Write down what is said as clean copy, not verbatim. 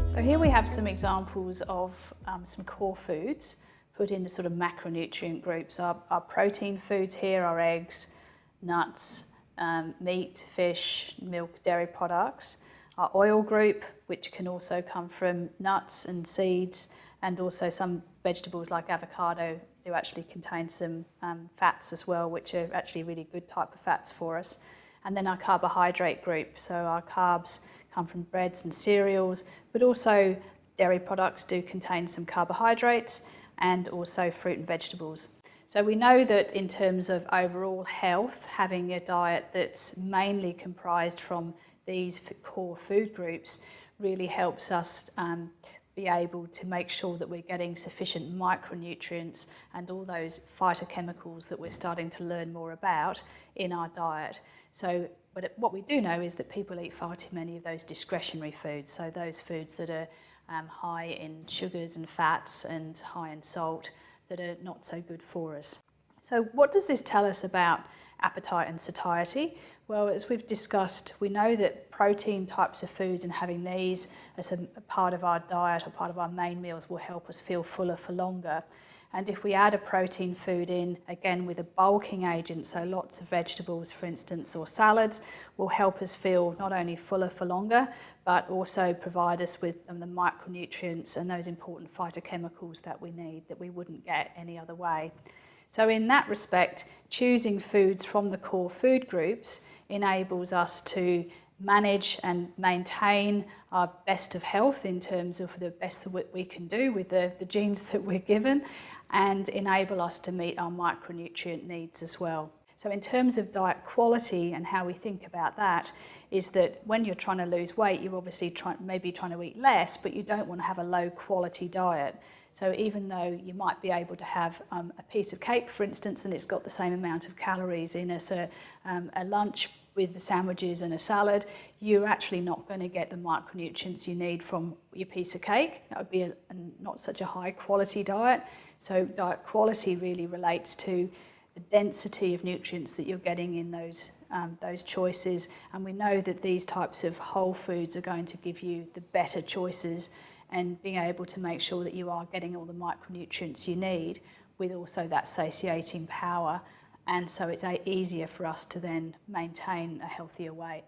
So here we have some examples of some core foods put into sort of macronutrient groups. Our protein foods here are eggs, nuts, meat, fish, milk, dairy products. Our oil group, which can also come from nuts and seeds, and also some vegetables like avocado do actually contain some fats as well, which are actually really good type of fats for us. And then our carbohydrate group, so our carbs come from breads and cereals, but also dairy products do contain some carbohydrates, and also fruit and vegetables. So we know that in terms of overall health, having a diet that's mainly comprised from these core food groups really helps us be able to make sure that we're getting sufficient micronutrients and all those phytochemicals that we're starting to learn more about in our diet. So, but what we do know is that people eat far too many of those discretionary foods, so those foods that are high in sugars and fats and high in salt that are not so good for us. So what does this tell us about appetite and satiety? Well, as we've discussed, we know that protein types of foods and having these as a part of our diet or part of our main meals will help us feel fuller for longer. And if we add a protein food in, again with a bulking agent, so lots of vegetables for instance, or salads, will help us feel not only fuller for longer, but also provide us with the micronutrients and those important phytochemicals that we need that we wouldn't get any other way. So in that respect, choosing foods from the core food groups enables us to manage and maintain our best of health in terms of the best of what we can do with the genes that we're given, and enable us to meet our micronutrient needs as well. So in terms of diet quality and how we think about that, is that when you're trying to lose weight, you're obviously maybe trying to eat less, but you don't want to have a low quality diet. So even though you might be able to have a piece of cake, for instance, and it's got the same amount of calories in as a lunch with the sandwiches and a salad, you're actually not going to get the micronutrients you need from your piece of cake. That would be not such a high quality diet. So diet quality really relates to the density of nutrients that you're getting in those choices. And we know that these types of whole foods are going to give you the better choices and being able to make sure that you are getting all the micronutrients you need with also that satiating power. And so it's easier for us to then maintain a healthier weight.